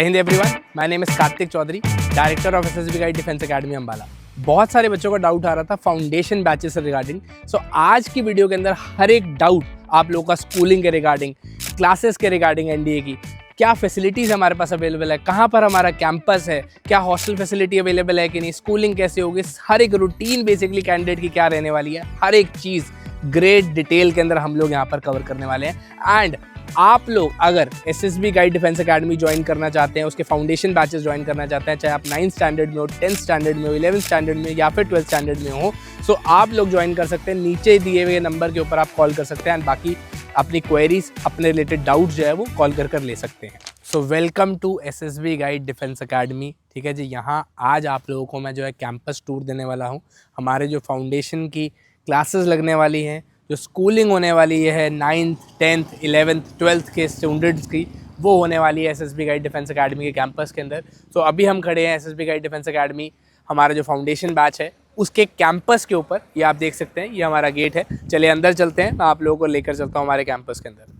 Hind everyone, my name is Kartik Chaudhary, director of SSB Guide Defence Academy Ambala. बहुत सारे बच्चों का डाउट आ रहा था फाउंडेशन बैचेस से रिगार्डिंग। सो आज की वीडियो के अंदर हर एक डाउट आप लोगों का स्कूलिंग के रिगार्डिंग, क्लासेस के रिगार्डिंग, एनडीए की क्या फैसिलिटीज़ हमारे पास अवेलेबल है, कहाँ पर हमारा कैंपस है, क्या हॉस्टल फैसिलिटी अवेलेबल है कि नहीं, स्कूलिंग कैसे होगी, हर एक रूटीन बेसिकली कैंडिडेट की क्या रहने वाली है, हर एक चीज़ ग्रेट डिटेल के अंदर हम लोग यहाँ पर कवर करने वाले हैं। एंड आप लोग अगर SSB Guide Defence academy join करना चाहते हैं, उसके फाउंडेशन बैचेस ज्वाइन करना चाहते हैं, चाहे आप 9th स्टैंडर्ड में हो, 10th स्टैंडर्ड में हो, 11th स्टैंडर्ड में या फिर 12th स्टैंडर्ड में हो, सो आप लोग ज्वाइन कर सकते हैं। नीचे दिए हुए नंबर के ऊपर आप कॉल कर सकते हैं एंड बाकी अपनी क्वेरीज, अपने रिलेटेड डाउट जो है वो कॉल कर ले सकते हैं। So welcome to SSB Guide Defence Academy. ठीक है जी, यहाँ आज आप लोगों को मैं जो है कैंपस टूर देने वाला हूँ। हमारे जो फाउंडेशन की क्लासेस लगने वाली हैं, जो स्कूलिंग होने वाली है 9th, 10th, 11th, 12th के स्टूडेंट्स की, वो होने वाली है एसएसबी गाइड डिफेंस एकेडमी के कैंपस के अंदर। तो अभी हम खड़े हैं एसएसबी गाइड डिफेंस एकेडमी, हमारा जो फाउंडेशन बैच है उसके कैंपस के ऊपर। ये आप देख सकते हैं, ये हमारा गेट है। चलिए अंदर चलते हैं, मैं आप लोगों को लेकर चलता हूँ हमारे कैंपस के अंदर।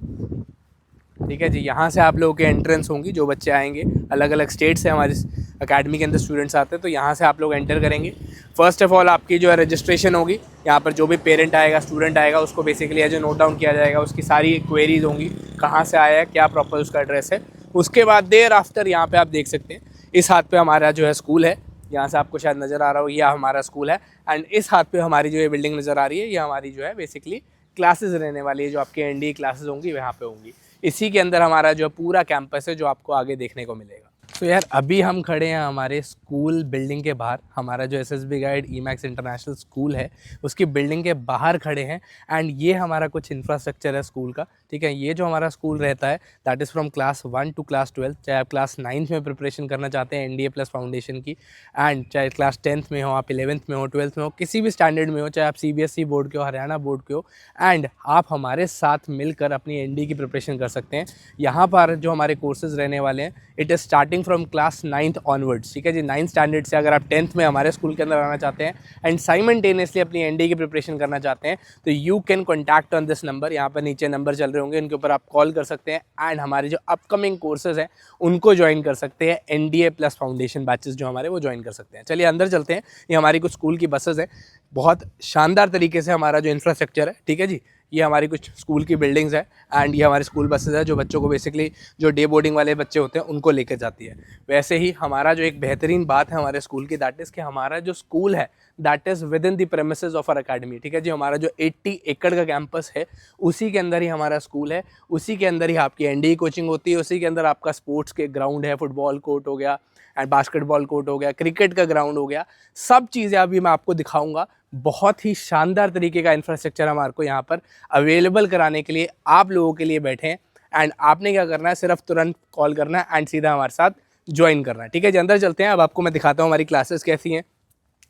ठीक है जी, यहाँ से आप लोगों के एंट्रेंस होंगी। जो बच्चे आएंगे, अलग अलग स्टेट से हमारे अकेडमी के अंदर स्टूडेंट्स आते हैं, तो यहाँ से आप लोग एंटर करेंगे। फर्स्ट ऑफ ऑल आपकी जो है रजिस्ट्रेशन होगी। यहाँ पर जो भी पेरेंट आएगा, स्टूडेंट आएगा, उसको बेसिकली जो नोट डाउन किया जाएगा, उसकी सारी क्वेरीज होंगी, कहाँ से आया है, क्या प्रॉपर उसका एड्रेस है। उसके बाद देर आफ्टर यहाँ पे आप देख सकते हैं, इस हाथ पे हमारा जो है स्कूल है। यहाँ से आपको शायद नज़र आ रहा हो, यह हमारा स्कूल है। एंड इस हाथ पे हमारी जो है बिल्डिंग नज़र आ रही है, ये हमारी जो है बेसिकली क्लासेस रहने वाली है। जो आपके एनडीए क्लासेस होंगी वहाँ पे होंगी। इसी के अंदर हमारा जो पूरा कैंपस है, जो आपको आगे देखने को मिलेगा। तो यार अभी हम खड़े हैं हमारे स्कूल बिल्डिंग के बाहर। हमारा जो SSB guide Emax international school है, उसकी बिल्डिंग के बाहर खड़े हैं। एंड ये हमारा कुछ इंफ्रास्ट्रक्चर है स्कूल का। ठीक है, ये जो हमारा स्कूल रहता है that is from class 1 to class 12। चाहे आप क्लास 9th में प्रिपरेशन करना चाहते हैं एनडीए प्लस फाउंडेशन की, एंड चाहे क्लास 10th में हो, आप 11th में हो, 12th में हो, किसी भी स्टैंडर्ड में हो, चाहे आप सीबीएसई बोर्ड के हो, हरियाणा बोर्ड के हो, एंड आप हमारे साथ मिलकर अपनी एनडीए की प्रिपरेशन कर सकते हैं। यहाँ पर जो हमारे कोर्सेज रहने वाले हैं, it is starting from class 9th onwards. ठीक है जी, 9th स्टैंडर्ड से अगर आप 10th में हमारे स्कूल के अंदर आना चाहते हैं एंड साइमल्टेनियसली अपनी एनडीए की प्रिपरेशन करना चाहते हैं, तो you can contact on this number. यहाँ पर नीचे नंबर चल रहे होंगे, इनके ऊपर आप कॉल कर सकते हैं एंड हमारे जो अपकमिंग कोर्सेज हैं उनको ज्वाइन कर सकते हैं। एनडीए प्लस फाउंडेशन बैचेस जो हमारे, वो ज्वाइन कर सकते हैं। चलिए अंदर चलते हैं। ये हमारी कुछ स्कूल की बसेज हैं। बहुत शानदार तरीके से हमारा जो इंफ्रास्ट्रक्चर है, ठीक है जी, ये हमारी कुछ स्कूल की बिल्डिंग्स है एंड ये हमारी स्कूल बसेज है, जो बच्चों को बेसिकली जो डे बोर्डिंग वाले बच्चे होते हैं उनको लेकर जाती है। वैसे ही हमारा जो एक बेहतरीन बात है हमारे स्कूल की, दैट इज़ कि हमारा जो स्कूल है that is within the premises of our academy. ठीक है जी, हमारा जो 80 एकड़ का कैंपस है, उसी के अंदर ही हमारा स्कूल है, उसी के अंदर ही आपकी एनडीए कोचिंग होती है, उसी के अंदर आपका स्पोर्ट्स के ग्राउंड है, फुटबॉल कोर्ट हो गया एंड बास्केटबॉल कोर्ट हो गया, क्रिकेट का ग्राउंड हो गया। सब चीज़ें अभी मैं आपको दिखाऊंगा। बहुत ही शानदार तरीके का इंफ्रास्ट्रक्चर हमारे को यहाँ पर अवेलेबल कराने के लिए आप लोगों के लिए बैठे हैं। एंड आपने क्या करना है, सिर्फ तुरंत कॉल करना है एंड सीधा हमारे साथ ज्वाइन करना है। ठीक है जी, अंदर चलते हैं। अब आपको मैं दिखाता हूँ हमारी क्लासेस कैसी हैं,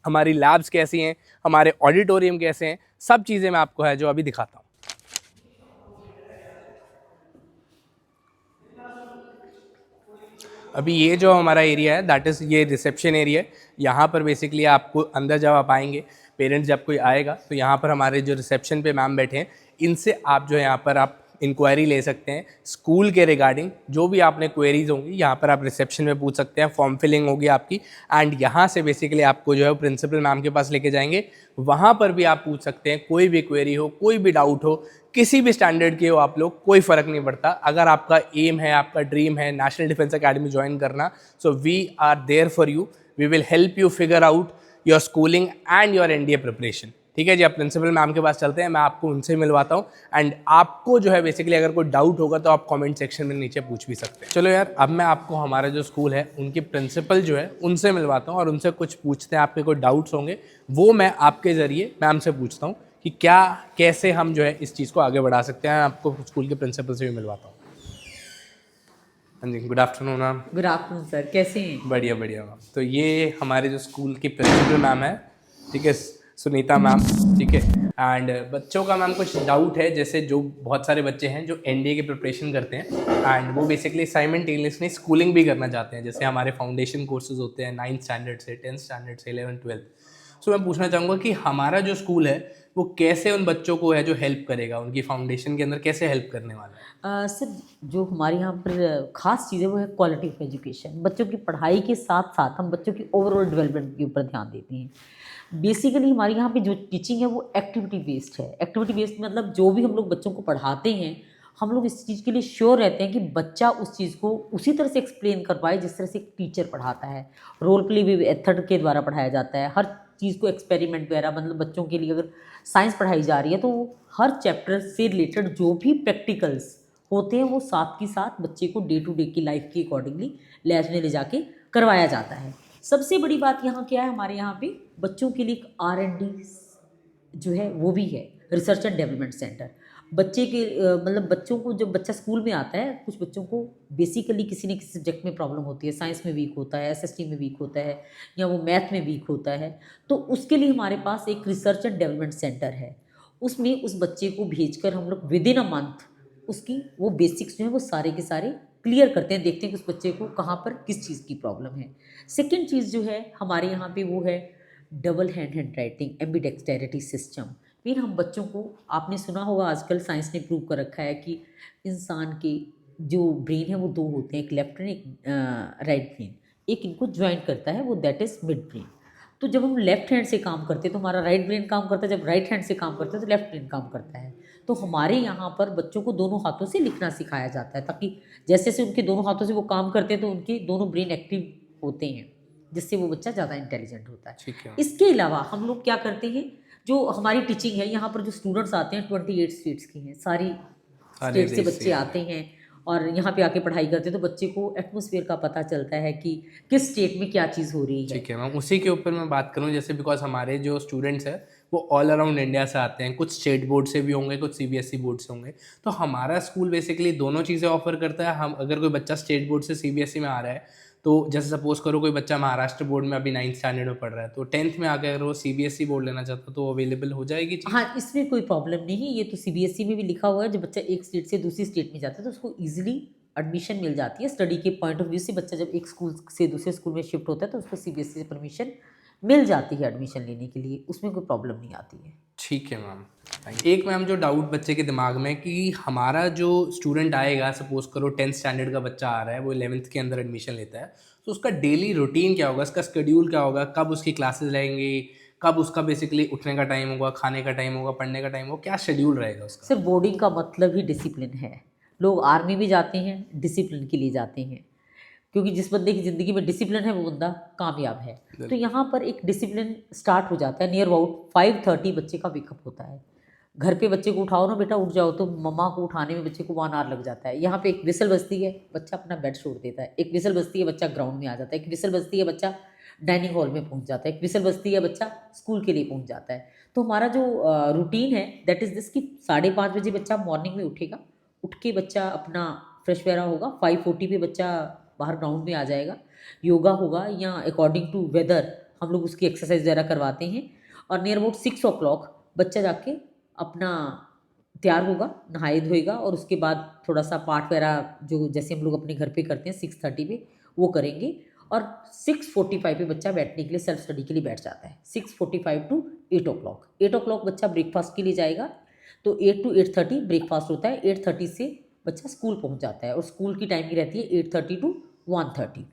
हमारी लैब्स कैसी हैं, हमारे ऑडिटोरियम कैसे हैं, सब चीज़ें मैं आपको है जो अभी दिखाता हूँ। अभी ये जो हमारा एरिया है दैट इज़ ये रिसेप्शन एरिया है। यहाँ पर बेसिकली आपको अंदर जब आप आएंगे, पेरेंट्स जब कोई आएगा, तो यहाँ पर हमारे जो रिसेप्शन पे मैम बैठे हैं, इनसे आप जो है यहाँ पर आप इंक्वायरी ले सकते हैं स्कूल के रिगार्डिंग। जो भी आपने क्वेरीज होंगी यहाँ पर आप रिसेप्शन में पूछ सकते हैं। फॉर्म फिलिंग होगी आपकी एंड यहाँ से बेसिकली आपको जो है प्रिंसिपल मैम के पास लेके जाएंगे। वहाँ पर भी आप पूछ सकते हैं, कोई भी क्वेरी हो, कोई भी डाउट हो, किसी भी स्टैंडर्ड के हो आप लोग, कोई फ़र्क नहीं पड़ता। अगर आपका एम है, आपका ड्रीम है नेशनल डिफेंस एकेडमी ज्वाइन करना, so we are there for you. We will help you figure out your schooling and your NDA preparation. ठीक है जी, आप प्रिंसिपल मैम के पास चलते हैं, मैं आपको उनसे मिलवाता हूँ एंड आपको जो है बेसिकली अगर कोई डाउट होगा तो आप कमेंट सेक्शन में नीचे पूछ भी सकते हैं। चलो यार, अब मैं आपको हमारा जो स्कूल है उनकी प्रिंसिपल जो है उनसे मिलवाता हूँ और उनसे कुछ पूछते हैं। आपके कोई डाउट्स होंगे वो मैं आपके ज़रिए मैम से पूछता हूँ कि क्या, कैसे हम जो है इस चीज़ को आगे बढ़ा सकते हैं। आपको स्कूल के प्रिंसिपल से भी मिलवाता हूँ। हाँ जी, good afternoon ma'am. Good afternoon sir, कैसे हैं? बढ़िया बढ़िया मैम। तो ये हमारे जो स्कूल की प्रिंसिपल मैम है, ठीक है, सुनीता मैम। ठीक है, एंड बच्चों का मैम कुछ डाउट है, जैसे जो बहुत सारे बच्चे हैं जो एनडीए की प्रिपरेशन करते हैं एंड वो बेसिकली साइमल्टेनियसली स्कूलिंग भी करना चाहते हैं। जैसे हमारे फाउंडेशन कोर्सेज होते हैं 9th स्टैंडर्ड से, 10th स्टैंडर्ड से, 11th 12th। सो मैं पूछना चाहूँगा कि हमारा जो स्कूल है वो कैसे उन बच्चों को है जो हेल्प करेगा, उनकी फाउंडेशन के अंदर कैसे हेल्प करने वाला है? सर, जो हमारे यहाँ पर ख़ास चीज़ है वो है क्वालिटी ऑफ एजुकेशन। बच्चों की पढ़ाई के साथ साथ हम बच्चों की ओवरऑल डेवलपमेंट के ऊपर ध्यान देते हैं। बेसिकली हमारे यहाँ पे जो टीचिंग है वो एक्टिविटी बेस्ड है। एक्टिविटी बेस्ड मतलब जो भी हम लोग बच्चों को पढ़ाते हैं, हम लोग इस चीज़ के लिए श्योर रहते हैं कि बच्चा उस चीज़ को उसी तरह से एक्सप्लेन कर पाए जिस तरह से एक टीचर पढ़ाता है। रोल प्ले भी मेथड के द्वारा पढ़ाया जाता है। हर चीज़ को एक्सपेरिमेंट वगैरह, मतलब बच्चों के लिए अगर साइंस पढ़ाई जा रही है तो हर चैप्टर से रिलेटेड जो भी प्रैक्टिकल्स होते हैं वो साथ के साथ बच्चे को डे टू डे की लाइफ के अकॉर्डिंगली लैब में ले जाके करवाया जाता है। सबसे बड़ी बात यहाँ क्या है, हमारे यहाँ पे बच्चों के लिए एक R&D जो है वो भी है, रिसर्च एंड डेवलपमेंट सेंटर। बच्चे के मतलब बच्चों को, जब बच्चा स्कूल में आता है, कुछ बच्चों को बेसिकली किसी न किसी सब्जेक्ट में प्रॉब्लम होती है, साइंस में वीक होता है, SST में वीक होता है, या वो मैथ में वीक होता है, तो उसके लिए हमारे पास एक रिसर्च एंड डेवलपमेंट सेंटर है। उसमें उस बच्चे को भेजकर हम लोग विद इन अ मंथ उसकी वो बेसिक्स जो है वो सारे के सारे क्लियर करते हैं, देखते हैं कि उस बच्चे को कहाँ पर किस चीज़ की प्रॉब्लम है। सेकेंड चीज़ जो है हमारे यहाँ पे वो है डबल हैंड राइटिंग एम्बीडेक्सटेरिटी सिस्टम। फिर हम बच्चों को, आपने सुना होगा आजकल साइंस ने प्रूव कर रखा है कि इंसान के जो ब्रेन है वो दो होते हैं, एक लेफ्ट ब्रेन, एक राइट ब्रेन। एक इनको ज्वाइन करता है, वो दैट इज़ मिड ब्रेन। तो जब हम लेफ्ट हैंड से काम करते हैं तो हमारा राइट ब्रेन काम करता है, जब राइट हैंड से काम करते हैं तो लेफ्ट ब्रेन काम करता है। तो हमारे यहाँ पर बच्चों को दोनों हाथों से लिखना सिखाया जाता है, ताकि जैसे जैसे उनके दोनों हाथों से वो काम करते हैं तो उनके दोनों ब्रेन एक्टिव होते हैं, जिससे वो बच्चा ज़्यादा इंटेलिजेंट होता है। ठीक है। इसके अलावा हम लोग क्या करते हैं, जो हमारी टीचिंग है, यहाँ पर जो स्टूडेंट्स आते हैं 28 स्टेट्स की हैं, सारी सारे स्टेट से देश बच्चे आते हैं और यहाँ पे आके पढ़ाई करते हैं। तो बच्चे को एटमॉस्फेयर का पता चलता है कि किस स्टेट में क्या चीज़ हो रही है। ठीक है मैम, उसी के ऊपर मैं बात करूं, जैसे बिकॉज हमारे जो स्टूडेंट्स हैं वो ऑल अराउंड इंडिया से आते हैं, कुछ स्टेट बोर्ड से भी होंगे, कुछ CBSE बोर्ड से होंगे। तो हमारा स्कूल बेसिकली दोनों चीज़ें ऑफर करता है। हम अगर कोई बच्चा स्टेट बोर्ड से CBSE में आ रहा है, तो जैसे सपोज करो कोई बच्चा महाराष्ट्र बोर्ड में अभी 9th स्टैंडर्ड में पढ़ रहा है, तो 10th में आकर अगर वो CBSE बोर्ड लेना चाहता तो अवेलेबल हो जाएगी चीज़? हाँ, इसमें कोई प्रॉब्लम नहीं है। ये तो CBSE में भी लिखा हुआ है, जब बच्चा एक स्टेट से दूसरी स्टेट में जाता है तो उसको ईजिली एडमिशन मिल जाती है। स्टडी के पॉइंट ऑफ व्यू से बच्चा जब एक स्कूल से दूसरे स्कूल में शिफ्ट होता है तो उसको CBSE से परमिशन मिल जाती है एडमिशन लेने के लिए, उसमें कोई प्रॉब्लम नहीं आती है। ठीक है मैम। एक मैम जो डाउट बच्चे के दिमाग में कि हमारा जो स्टूडेंट आएगा, सपोज करो 10th स्टैंडर्ड का बच्चा आ रहा है, वो 11th के अंदर एडमिशन लेता है, तो उसका डेली रूटीन क्या होगा, उसका शेड्यूल क्या होगा, कब उसकी क्लासेस रहेंगी, कब उसका बेसिकली उठने का टाइम होगा, खाने का टाइम होगा, पढ़ने का टाइम होगा, क्या शेड्यूल रहेगा उसका? सिर्फ बोर्डिंग का मतलब ही डिसिप्लिन है। लोग आर्मी भी जाते हैं डिसिप्लिन के लिए जाते हैं, क्योंकि जिस बंदे की ज़िंदगी में डिसिप्लिन है वो बंदा कामयाब है। तो यहाँ पर एक डिसिप्लिन स्टार्ट हो जाता है। नियर अबाउट 5:30 बच्चे का वेकअप होता है। घर पे बच्चे को उठाओ ना, बेटा उठ जाओ, तो मम्मा को उठाने में बच्चे को 1 आवर लग जाता है। यहाँ पे एक विसल बजती है, बच्चा अपना बेड छोड़ देता है। एक विसल बजती है, बच्चा ग्राउंड में आ जाता है। एक विसल बजती है, बच्चा डाइनिंग हॉल में पहुँच जाता है। एक विसल बजती है, बच्चा स्कूल के लिए पहुँच जाता है। तो हमारा जो रूटीन है दैट इज़ दिस कि 5:30 बजे बच्चा मॉर्निंग में उठेगा। उठ के बच्चा अपना फ्रेश वगैरह होगा। 5:40 पे बच्चा बाहर ग्राउंड में आ जाएगा। योगा होगा या अकॉर्डिंग टू वेदर हम लोग उसकी एक्सरसाइज वगैरह करवाते हैं। और नियर अबाउट 6 o'clock बच्चा जाके अपना तैयार होगा, नहाए धोएगा, और उसके बाद थोड़ा सा पाठ वगैरह जो जैसे हम लोग अपने घर पे करते हैं 6:30 पे वो करेंगे। और 6:45 पे बच्चा बैठने के लिए, सेल्फ स्टडी के लिए बैठ जाता है। 6:45 to 8 o'clock। 8 o'clock बच्चा ब्रेकफास्ट के लिए जाएगा, तो 8 to 8:30 ब्रेकफास्ट होता है। 8:30 से बच्चा स्कूल पहुंच जाता है और स्कूल की टाइमिंग रहती है 8:30 to 1:30।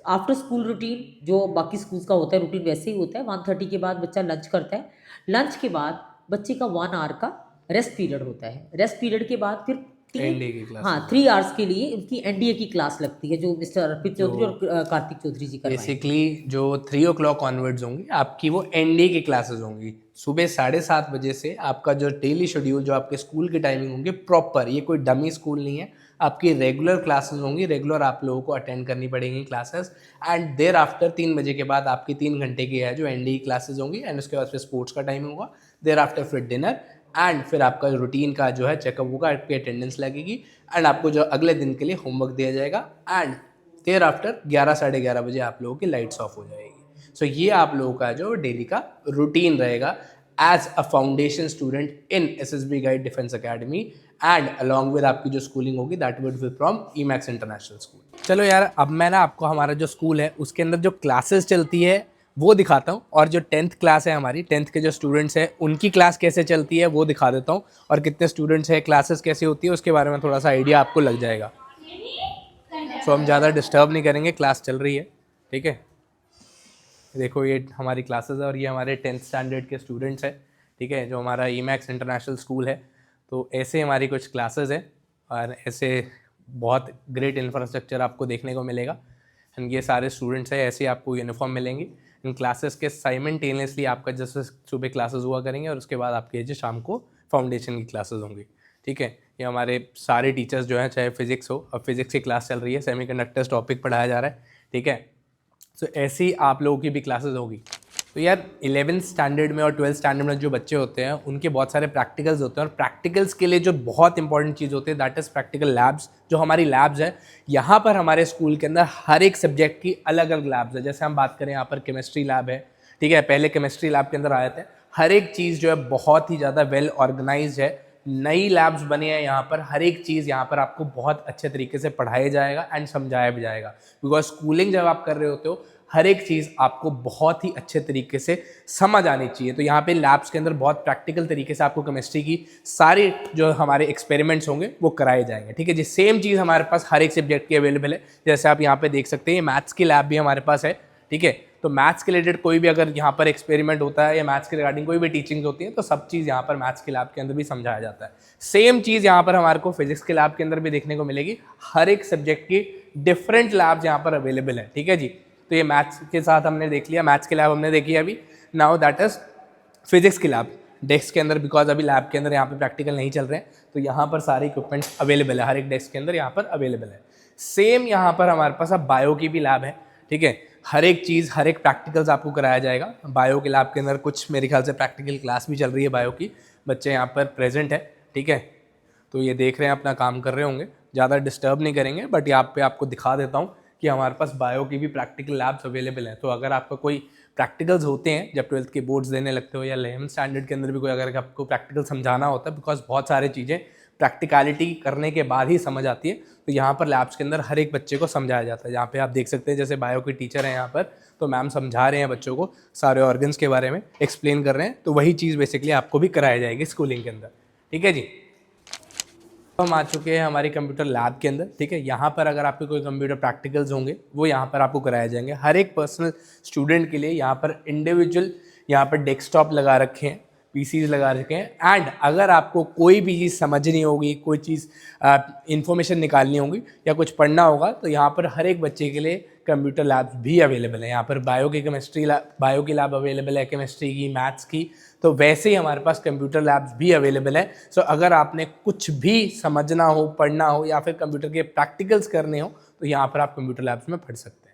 आफ्टर स्कूल रूटीन जो बाकी स्कूल्स का होता है रूटीन वैसे ही होता है। 1:30 के बाद बच्चा लंच करता है। लंच के बाद बच्चे का 1 आवर का रेस्ट पीरियड होता है। रेस्ट पीरियड के बाद फिर NDA की क्लास? हाँ, 3 आवर्स के लिए उनकी NDA की क्लास लगती है, जो मिस्टर अर्पित चौधरी और कार्तिक चौधरी जी करवाएंगे। बेसिकली जो 3 o'clock ऑनवर्ड्स होंगी आपकी वो NDA की क्लासेस होंगी। सुबह 7:30 बजे से आपका जो डेली शेड्यूल, जो आपके स्कूल की टाइमिंग होंगे प्रॉपर, ये कोई डमी स्कूल नहीं है, आपकी रेगुलर क्लासेस होंगी। रेगुलर आप लोगों को अटेंड करनी पड़ेंगी क्लासेस। एंड देर आफ्टर 3 बजे के बाद आपकी 3 घंटे की है जो NDA क्लासेस होंगी। एंड उसके बाद फिर स्पोर्ट्स का टाइम होगा। देर आफ्टर फिर डिनर, एंड फिर आपका रूटीन का जो है चेकअप होगा, आपकी अटेंडेंस लगेगी, एंड आपको जो अगले दिन के लिए होमवर्क दिया जाएगा। एंड देर आफ्टर 11 साढ़े 11 बजे आप लोगों की लाइट्स ऑफ हो जाएगी। सो ये आप लोगों का जो डेली का रूटीन रहेगा as a foundation student in SSB Guide Defence Academy. And along with आपकी जो स्कूलिंग होगी that would be from EMAX International School. चलो यार, अब मैं ना आपको हमारा जो स्कूल है उसके अंदर जो क्लासेस चलती है वो दिखाता हूँ, और जो 10th क्लास है हमारी, 10th के जो स्टूडेंट्स हैं उनकी क्लास कैसे चलती है वो दिखा देता हूँ, और कितने स्टूडेंट्स हैं, क्लासेस कैसी होती है उसके बारे में थोड़ा सा आइडिया आपको लग जाएगा। सो हम ज़्यादा डिस्टर्ब नहीं करेंगे, क्लास चल रही है, ठीक है। देखो ये हमारी क्लासेस है और ये हमारे 10th स्टैंडर्ड के स्टूडेंट्स हैं, ठीक है, जो हमारा ईमैक्स इंटरनेशनल स्कूल है। तो ऐसे हमारी कुछ क्लासेस हैं और ऐसे बहुत ग्रेट इंफ्रास्ट्रक्चर आपको देखने को मिलेगा। एंड ये सारे स्टूडेंट्स हैं, ऐसे आपको यूनिफॉर्म मिलेंगी। इन क्लासेस के साइमल्टेनियसली आपका जैसे सुबह क्लासेस हुआ करेंगे और उसके बाद आपके जो शाम को फाउंडेशन की क्लासेस होंगी, ठीक है। ये हमारे सारे टीचर्स जो हैं, चाहे फिजिक्स हो, अब फिजिक्स की क्लास चल रही है, सेमीकंडक्टर्स टॉपिक पढ़ाया जा रहा है, ठीक है। सो ऐसी आप लोगों की भी क्लासेस होगी। तो यार 11th स्टैंडर्ड में और 12th स्टैंडर्ड में जो बच्चे होते हैं उनके बहुत सारे प्रैक्टिकल्स होते हैं, और प्रैक्टिकल्स के लिए जो बहुत इंपॉर्टेंट चीज़ होती है दैट इज़ प्रैक्टिकल लैब्स। जो हमारी लैब्स है, यहाँ पर हमारे स्कूल के अंदर हर एक सब्जेक्ट की अलग अलग लैब्स है। जैसे हम बात करें, यहाँ पर केमिस्ट्री लैब है, ठीक है, पहले केमिस्ट्री लैब के अंदर आए थे। हर एक चीज़ जो है बहुत ही ज़्यादा वेल ऑर्गेनाइज है, नई लैब्स बनी है यहाँ पर। हर एक चीज़ यहाँ पर आपको बहुत अच्छे तरीके से पढ़ाया जाएगा एंड समझाया भी जाएगा, बिकॉज स्कूलिंग जब आप कर रहे होते हो हर एक चीज़ आपको बहुत ही अच्छे तरीके से समझ आनी चाहिए। तो यहाँ पे लैब्स के अंदर बहुत प्रैक्टिकल तरीके से आपको केमिस्ट्री की सारे जो हमारे एक्सपेरिमेंट्स होंगे वो कराए जाएंगे, ठीक है जी। सेम चीज़ हमारे पास हर एक सब्जेक्ट की अवेलेबल है। जैसे आप यहाँ पे देख सकते हैं, मैथ्स की लैब भी हमारे पास है, ठीक है। तो मैथ्स के रिलेटेड कोई भी अगर यहाँ पर एक्सपेरिमेंट होता है या मैथ्स के रिगार्डिंग कोई भी टीचिंग होती है तो सब चीज़ यहाँ पर मैथ्स के लैब के अंदर भी समझाया जाता है। सेम चीज़ यहाँ पर हमारे को फिजिक्स के लैब के अंदर भी देखने को मिलेगी। हर एक सब्जेक्ट की डिफरेंट लैब्स यहाँ पर अवेलेबल है, ठीक है जी। तो ये मैथ्स के साथ हमने देख लिया, मैथ्स की लैब हमने देखी है अभी। नाउ दैट इज फिजिक्स की लैब डेस्क के अंदर, बिकॉज अभी लैब के अंदर यहाँ पे प्रैक्टिकल नहीं चल रहे हैं, तो यहाँ पर सारे इक्विपमेंट्स अवेलेबल है, हर एक डेस्क के अंदर यहाँ पर अवेलेबल है। सेम यहाँ पर हमारे पास अब बायो की भी लैब है, ठीक है। हर एक चीज़, हर एक प्रैक्टिकल्स आपको कराया जाएगा। बायो के लैब के अंदर कुछ मेरे ख्याल से प्रैक्टिकल क्लास भी चल रही है बायो की, बच्चे यहाँ पर प्रेजेंट है, ठीक है। तो ये देख रहे हैं, अपना काम कर रहे होंगे, ज़्यादा डिस्टर्ब नहीं करेंगे, बट यहाँ पे आपको दिखा देता हूँ कि हमारे पास बायो की भी प्रैक्टिकल लैब्स अवेलेबल हैं। तो अगर आपका कोई प्रैक्टिकल्स होते हैं, जब 12th के बोर्ड्स देने लगते हो या 11th स्टैंडर्ड के अंदर भी कोई अगर आपको प्रैक्टिकल समझाना होता है, बिकॉज बहुत सारी चीज़ें प्रैक्टिकलिटी करने के बाद ही समझ आती है, तो यहाँ पर लैब्स के अंदर हर एक बच्चे को समझाया जाता है। यहाँ पे आप देख सकते हैं, जैसे बायो के टीचर हैं यहाँ पर, तो मैम समझा रहे हैं बच्चों को, सारे ऑर्गन्स के बारे में एक्सप्लेन कर रहे हैं। तो वही चीज़ बेसिकली आपको भी कराई जाएगी स्कूलिंग के अंदर, ठीक है जी। हम आ चुके हैं हमारी कंप्यूटर लैब के अंदर, ठीक है। यहाँ पर अगर आपके कोई कंप्यूटर प्रैक्टिकल्स होंगे वो यहाँ पर आपको कराए जाएंगे। हर एक पर्सनल स्टूडेंट के लिए यहाँ पर इंडिविजुअल यहाँ पर डेस्कटॉप लगा रखे हैं, पीसीज लगा रखे हैं। एंड अगर आपको कोई भी चीज़ समझनी होगी, कोई चीज़ इंफॉर्मेशन निकालनी होगी या कुछ पढ़ना होगा, तो यहाँ पर हर एक बच्चे के लिए कंप्यूटर लैब्स भी अवेलेबल है। यहाँ पर बायो की बायो की लैब अवेलेबल है, केमिस्ट्री की, मैथ्स की, तो वैसे ही हमारे पास कंप्यूटर लैब्स भी अवेलेबल है। सो अगर आपने कुछ भी समझना हो, पढ़ना हो या फिर कंप्यूटर के प्रैक्टिकल्स करने हो, तो यहाँ पर आप कंप्यूटर लैब्स में पढ़ सकते हैं।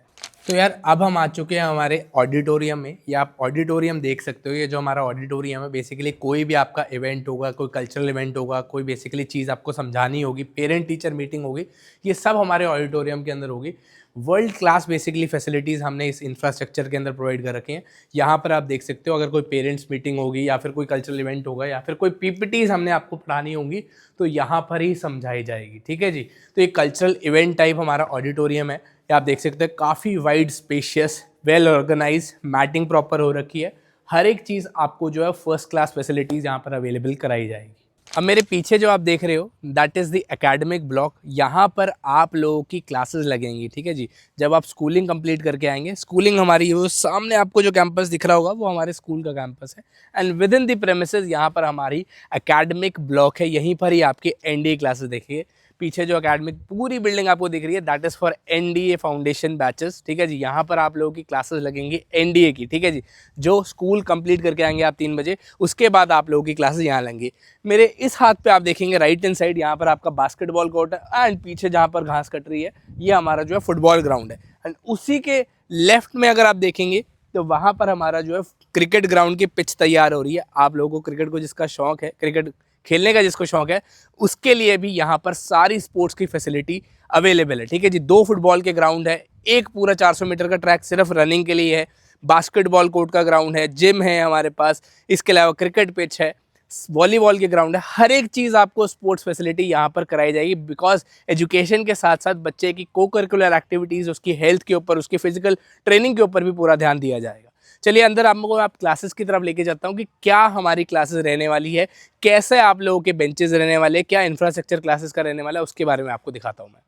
तो यार अब हम आ चुके हैं हमारे ऑडिटोरियम में। ये आप ऑडिटोरियम देख सकते हो, ये जो हमारा ऑडिटोरियम है, बेसिकली कोई भी आपका इवेंट होगा, कोई कल्चरल इवेंट होगा, कोई बेसिकली चीज़ आपको समझानी होगी, पेरेंट टीचर मीटिंग होगी, ये सब हमारे ऑडिटोरियम के अंदर होगी। वर्ल्ड क्लास बेसिकली फैसिलिटीज़ हमने इस इंफ्रास्ट्रक्चर के अंदर प्रोवाइड कर रखी हैं। यहाँ पर आप देख सकते हो, अगर कोई पेरेंट्स मीटिंग होगी या फिर कोई कल्चरल इवेंट होगा या फिर कोई पीपीटीज़ हमने आपको पढ़ानी होंगी, तो यहाँ पर ही समझाई जाएगी, ठीक है जी। तो एक कल्चरल इवेंट टाइप हमारा ऑडिटोरियम है। आप देख सकते हैं, काफ़ी wide spacious, well organise, matting proper हो रखी है। हर एक चीज़ आपको जो है फर्स्ट क्लास फैसिलिटीज़ यहाँ पर अवेलेबल कराई जाएगी। अब मेरे पीछे जो आप देख रहे हो that is the academic block. यहाँ पर आप लोगों की क्लासेस लगेंगी, ठीक है जी। जब आप स्कूलिंग कंप्लीट करके आएंगे, स्कूलिंग हमारी वो सामने आपको जो कैंपस दिख रहा होगा वो हमारे स्कूल का कैंपस है। And with in the premises यहाँ पर हमारी एकेडमिक ब्लॉक है। यहीं पर ही आपके एनडीए क्लासेस देखिए, पीछे जो एकेडमिक पूरी बिल्डिंग आपको दिख रही है that is for NDA foundation batches, ठीक है जी। यहाँ पर आप लोगों की क्लासेस लगेंगी एनडीए की, ठीक है जी। जो स्कूल कंप्लीट करके आएंगे आप 3 बजे, उसके बाद आप लोगों की क्लासेस यहाँ लेंगी। मेरे इस हाथ पे आप देखेंगे राइट हैंड साइड, यहाँ पर आपका बास्केटबॉल कोर्ट है एंड पीछे जहाँ पर घास कट रही है ये हमारा जो है फुटबॉल ग्राउंड है। एंड उसी के लेफ्ट में अगर आप देखेंगे तो वहाँ पर हमारा जो है क्रिकेट ग्राउंड की पिच तैयार हो रही है। आप लोगों को क्रिकेट को जिसका शौक है, क्रिकेट खेलने का जिसको शौक है, उसके लिए भी यहाँ पर सारी स्पोर्ट्स की फैसिलिटी अवेलेबल है, ठीक है जी। 2 फुटबॉल के ग्राउंड है, एक पूरा 400 मीटर का ट्रैक सिर्फ रनिंग के लिए है, बास्केटबॉल कोर्ट का ग्राउंड है, जिम है हमारे पास, इसके अलावा क्रिकेट पिच है, वॉलीबॉल के ग्राउंड है। हर एक चीज़ आपको स्पोर्ट्स फैसिलिटी यहाँ पर कराई जाएगी, बिकॉज एजुकेशन के साथ साथ बच्चे की को करिकुलर एक्टिविटीज़, उसकी हेल्थ के ऊपर, उसकी फिजिकल ट्रेनिंग के ऊपर भी पूरा ध्यान दिया जाएगा। चलिए अंदर आपको आप क्लासेस की तरफ लेके जाता हूँ कि क्या हमारी क्लासेस रहने वाली है, कैसे आप लोगों के बेंचेस रहने वाले हैं, क्या इंफ्रास्ट्रक्चर क्लासेस का रहने वाला है, उसके बारे में आपको दिखाता हूँ मैं।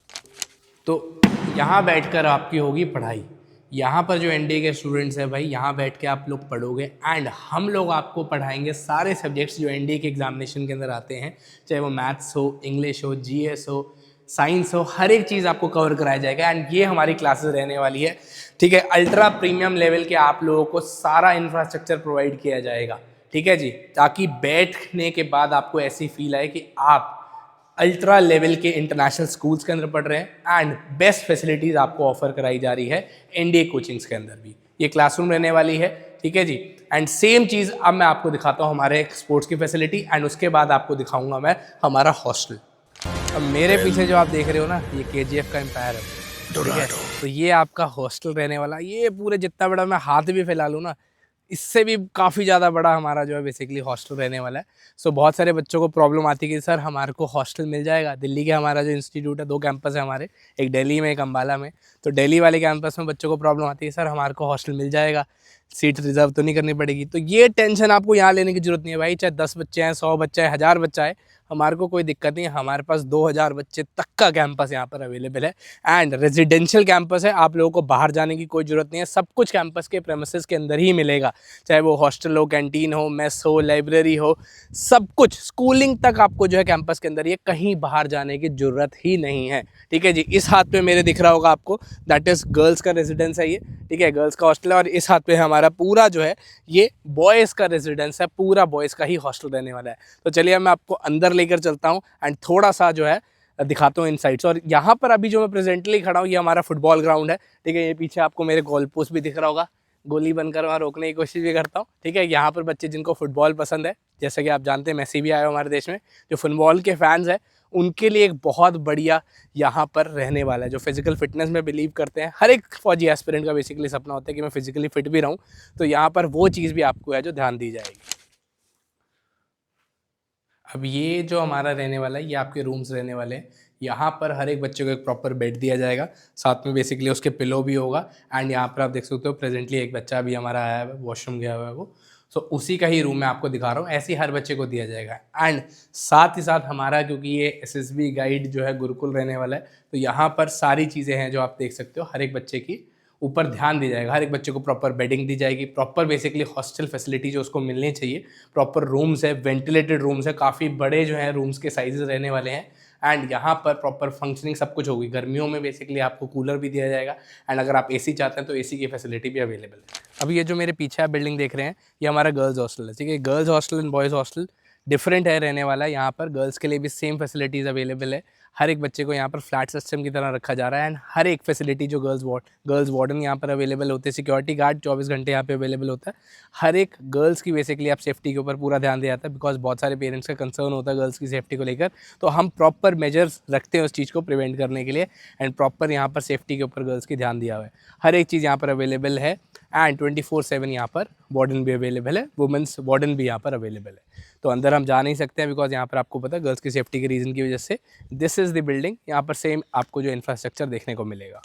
तो यहाँ बैठकर आपकी होगी पढ़ाई। यहाँ पर जो एनडीए के स्टूडेंट्स हैं भाई, यहाँ बैठ के आप लोग पढ़ोगे एंड हम लोग आपको पढ़ाएंगे सारे सब्जेक्ट्स जो एनडीए के एग्जामिनेशन के अंदर आते हैं, चाहे वो मैथ्स हो, इंग्लिश हो, जीएस हो, साइंस हो, हर एक चीज़ आपको कवर कराया जाएगा एंड ये हमारी क्लासेस रहने वाली है। ठीक है, अल्ट्रा प्रीमियम लेवल के आप लोगों को सारा इंफ्रास्ट्रक्चर प्रोवाइड किया जाएगा। ठीक है जी, ताकि बैठने के बाद आपको ऐसी फील आए कि आप अल्ट्रा लेवल के इंटरनेशनल स्कूल्स के अंदर पढ़ रहे हैं एंड बेस्ट फैसिलिटीज़ आपको ऑफर कराई जा रही है एनडीए कोचिंग्स के अंदर भी। ये क्लासरूम रहने वाली है। ठीक है जी, एंड सेम चीज़ अब मैं आपको दिखाता हूँ हमारे स्पोर्ट्स की फैसिलिटी एंड उसके बाद आपको दिखाऊंगा मैं हमारा हॉस्टल। अब मेरे पीछे जो आप देख रहे हो ना, ये केजीएफ का एम्पायर है। ठीक है, तो ये आपका हॉस्टल रहने वाला, ये पूरे जितना बड़ा मैं हाथ भी फैला लूँ ना, इससे भी काफ़ी ज़्यादा बड़ा हमारा जो है बेसिकली हॉस्टल रहने वाला है। सो बहुत सारे बच्चों को प्रॉब्लम आती है कि सर हमारे को हॉस्टल मिल जाएगा। दिल्ली के हमारा जो इंस्टीट्यूट है, 2 कैंपस है हमारे, एक दिल्ली में एक अम्बाला में। तो दिल्ली वाले कैंपस में बच्चों को प्रॉब्लम आती है सर हमारे को हॉस्टल मिल जाएगा, सीट रिजर्व तो नहीं करनी पड़ेगी। तो ये टेंशन आपको यहाँ लेने की जरूरत नहीं है भाई, चाहे 10 बच्चे हैं, 100 बच्चा है, 1000 बच्चा है, हमारे को कोई दिक्कत नहीं है। हमारे पास 2000 बच्चे तक का कैंपस यहाँ पर अवेलेबल है एंड रेजिडेंशियल कैंपस है। आप लोगों को बाहर जाने की कोई ज़रूरत नहीं है, सब कुछ कैंपस के प्रेमिसेस के अंदर ही मिलेगा, चाहे वो हॉस्टल हो, कैंटीन हो, मेस हो, लाइब्रेरी हो, सब कुछ स्कूलिंग तक आपको जो है कैंपस के अंदर, ये कहीं बाहर जाने की ज़रूरत ही नहीं है। ठीक है जी, इस हाथ पे मेरे दिख रहा होगा आपको, दैट इज़ गर्ल्स का रेजिडेंस है ये। ठीक है, गर्ल्स का हॉस्टल है और इस हाथ पे हमारा पूरा जो है ये बॉयज़ का रेजिडेंस है, पूरा बॉयज़ का ही हॉस्टल रहने वाला है। तो चलिए मैं आपको अंदर लेकर चलता हूँ एंड थोड़ा सा जो है दिखाता हूँ इनसाइट्स। और यहाँ पर अभी जो मैं प्रेजेंटली खड़ा हूँ, ये हमारा फुटबॉल ग्राउंड है। ठीक है, ये पीछे आपको मेरे गोल पोस्ट भी दिख रहा होगा, गोली बनकर वहाँ रोकने की कोशिश भी करता हूँ। ठीक है, यहाँ पर बच्चे जिनको फुटबॉल पसंद है, जैसे कि आप जानते हैं मेसी भी आए हमारे देश में, जो फुटबॉल के फैंस हैं उनके लिए एक बहुत बढ़िया यहाँ पर रहने वाला है। जो फिजिकल फिटनेस में बिलीव करते हैं, हर एक फौजी एस्पिरेंट का बेसिकली सपना होता है कि मैं फिजिकली फिट भी रहूँ, तो यहाँ पर वो चीज़ भी आपको है जो ध्यान दी जाएगी। अब ये जो हमारा रहने वाला है, ये आपके रूम्स रहने वाले हैं। यहाँ पर हर एक बच्चे को एक प्रॉपर बेड दिया जाएगा, साथ में बेसिकली उसके पिलो भी होगा एंड यहाँ पर आप देख सकते हो प्रेजेंटली एक बच्चा भी हमारा आया है, वॉशरूम गया हुआ है वो। सो उसी का ही रूम मैं आपको दिखा रहा हूँ, ऐसे ही हर बच्चे को दिया जाएगा। एंड साथ ही साथ हमारा, क्योंकि ये एसएसबी गाइड जो है गुरुकुल रहने वाला है, तो यहाँ पर सारी चीज़ें हैं जो आप देख सकते हो, हर एक बच्चे की ऊपर ध्यान दी जाएगा। हर एक बच्चे को प्रॉपर बेडिंग दी जाएगी, प्रॉपर बेसिकली हॉस्टल फैसिलिटी जो उसको मिलनी चाहिए, प्रॉपर रूम्स है, वेंटिलेटेड रूम्स है, काफ़ी बड़े जो है रूम्स के साइजेस रहने वाले हैं एंड यहाँ पर प्रॉपर फंक्शनिंग सब कुछ होगी। गर्मियों में बेसिकली आपको कूलर भी दिया जाएगा एंड अगर आप एसी चाहते हैं तो एसी की फैसिलिटी भी अवेलेबल है। अभी ये जो मेरे पीछे आप बिल्डिंग देख रहे हैं, ये हमारा गर्ल्स हॉस्टल है। ठीक है, girls hostel and boys hostel different है रहने वाला है। यहाँ पर गर्ल्स के लिए भी सेम फैसिलिटीज़ अवेलेबल है। हर एक बच्चे को यहाँ पर फ्लैट सिस्टम की तरह रखा जा रहा है एंड हर एक फैसिलिटी जो गर्ल्स वार्डन यहाँ पर अवेलेबल होते हैं, सिक्योरिटी गार्ड 24 घंटे यहाँ पे अवेलेबल होता है। हर एक गर्ल्स की बेसिकली आप सेफ्टी के ऊपर पूरा ध्यान दिया जाता है, बिकॉज बहुत सारे पेरेंट्स का कंसर्न होता है गर्ल्स की सेफ्टी को लेकर, तो हम प्रॉपर मेजर्स रखते हैं उस चीज़ को प्रिवेंट करने के लिए एंड प्रॉपर यहाँ पर सेफ्टी के ऊपर गर्ल्स की ध्यान दिया हुआ है। हर एक चीज़ यहाँ पर अवेलेबल है एंड 24/7 यहाँ पर वार्डन भी अवेलेबल है, वुमेंस वार्डन भी यहाँ पर अवेलेबल है। तो अंदर हम जा नहीं सकते हैं बिकॉज यहाँ पर आपको पता है गर्ल्स की सेफ्टी के रीज़न की वजह से। दिस इज़ द बिल्डिंग, यहाँ पर सेम आपको जो इंफ्रास्ट्रक्चर देखने को मिलेगा।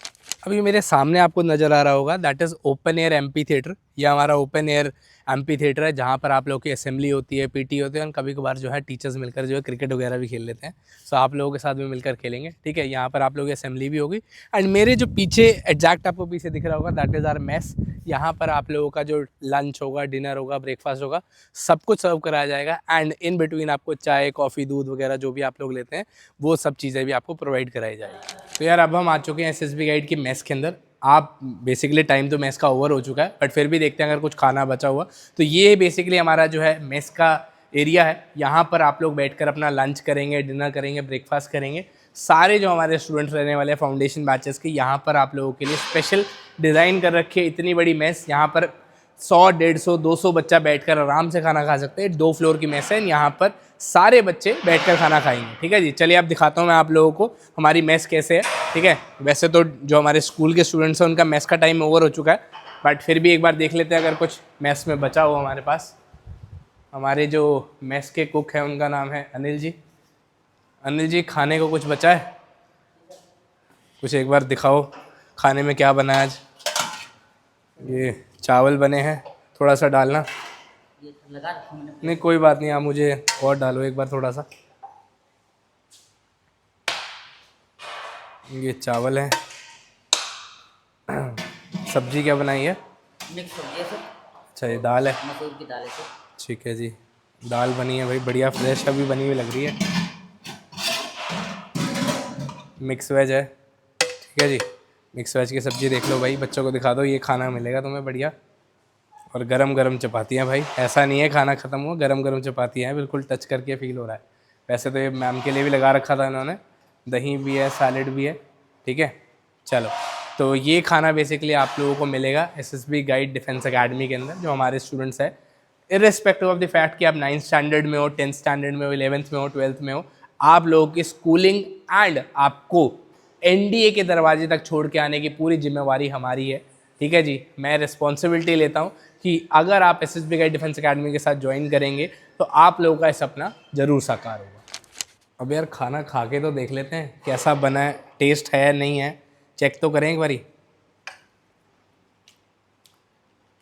अभी मेरे सामने आपको नज़र आ रहा होगा, that is open air MP theatre. ये हमारा ओपन एयर एमपी थिएटर है जहाँ पर आप लोगों की असेंबली होती है, पीटी होती है और कभी कभार जो है टीचर्स मिलकर जो है क्रिकेट वगैरह भी खेल लेते हैं। सो आप लोगों के साथ भी मिलकर खेलेंगे। ठीक है, यहाँ पर आप लोगों की असेंबली भी होगी एंड मेरे जो पीछे एग्जैक्ट आपको पीछे दिख रहा होगा, दैट इज़ आवर मेस। यहाँ पर आप लोगों का जो लंच होगा, डिनर होगा, ब्रेकफास्ट होगा, सब कुछ सर्व कराया जाएगा एंड इन बिटवीन आपको चाय, कॉफ़ी, दूध वगैरह जो भी आप लोग लेते हैं वो सब चीज़ें भी आपको प्रोवाइड कराई जाएगी। तो यार अब हम आ चुके हैं एसएसबी गाइड की मेस के अंदर। आप बेसिकली टाइम तो मेस का ओवर हो चुका है, बट फिर भी देखते हैं अगर कुछ खाना बचा हुआ। तो ये बेसिकली हमारा जो है मेस का एरिया है। यहाँ पर आप लोग बैठकर अपना लंच करेंगे, डिनर करेंगे, ब्रेकफास्ट करेंगे। सारे जो हमारे स्टूडेंट्स रहने वाले हैं फाउंडेशन बैचेस के, यहाँ पर आप लोगों के लिए स्पेशल डिज़ाइन कर रखी है इतनी बड़ी मेस। यहाँ पर 100, 150, 200 बच्चा बैठकर आराम से खाना खा सकते हैं। 2 फ्लोर की मेस है, यहाँ पर सारे बच्चे बैठकर खाना खाएंगे। ठीक है जी, चलिए अब दिखाता हूँ मैं आप लोगों को हमारी मेस कैसे है। ठीक है, वैसे तो जो हमारे स्कूल के स्टूडेंट्स हैं उनका मेस का टाइम ओवर हो चुका है, बट फिर भी एक बार देख लेते हैं अगर कुछ मेस में बचा हो हमारे पास। हमारे जो मेस के कुक हैं उनका नाम है अनिल जी। अनिल जी, खाने को कुछ बचा है? कुछ एक बार दिखाओ खाने में क्या बना है आज। ये चावल बने हैं, थोड़ा सा डालना। ये लगा रखा मैंने। नहीं कोई बात नहीं, आप मुझे और डालो एक बार थोड़ा सा। ये चावल है। सब्जी क्या बनाई है? मिक्स सब्जी है सर, अच्छा ये दाल है। मसूर की दाल है सर। ठीक है जी, दाल बनी है भाई, बढ़िया फ्रेश अभी बनी हुई लग रही है। मिक्स वेज है, ठीक है जी। मिक्स वेज की सब्ज़ी देख लो भाई, बच्चों को दिखा दो, ये खाना मिलेगा तुम्हें बढ़िया। और गरम गरम चपातियाँ भाई, ऐसा नहीं है खाना ख़त्म हुआ, गरम गरम चपातियाँ हैं, बिल्कुल टच करके फील हो रहा है। वैसे तो ये मैम के लिए भी लगा रखा था इन्होंने, दही भी है, सैलेड भी है, ठीक है। चलो, तो ये खाना बेसिकली आप लोगों को मिलेगा एसएसबी गाइड डिफेंस एकेडमी के अंदर, जो हमारे स्टूडेंट्स हैं, इर्रेस्पेक्टिव ऑफ द फैक्ट कि आप 9th स्टैंडर्ड में हो, 10th स्टैंडर्ड में हो, 11th में हो, 12th में हो, आप लोगों की स्कूलिंग एंड आपको एनडीए के दरवाजे तक छोड़ के आने की पूरी जिम्मेवारी हमारी है, ठीक है जी। मैं रिस्पॉन्सिबिलिटी लेता हूँ कि अगर आप एसएसबी गाइड डिफेंस एकेडमी के साथ ज्वाइन करेंगे तो आप लोगों का ये सपना ज़रूर साकार होगा। अब यार खाना खा के तो देख लेते हैं कैसा बना है, टेस्ट है नहीं है, चेक तो करें एक बारी।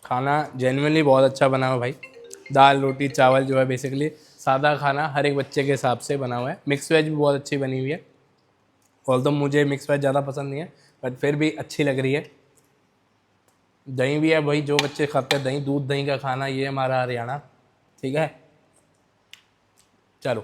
खाना जेन्युइनली बहुत अच्छा बना हुआ भाई, दाल रोटी चावल जो है बेसिकली सादा खाना हर एक बच्चे के हिसाब से बना हुआ है। मिक्स वेज भी बहुत अच्छी बनी हुई है, ऑल्दो मुझे मिक्स वेज ज़्यादा पसंद नहीं है बट फिर भी अच्छी लग रही है। दही भी है भाई, जो बच्चे खाते हैं दही, दूध दही का खाना, ये हमारा हरियाणा, ठीक है। चलो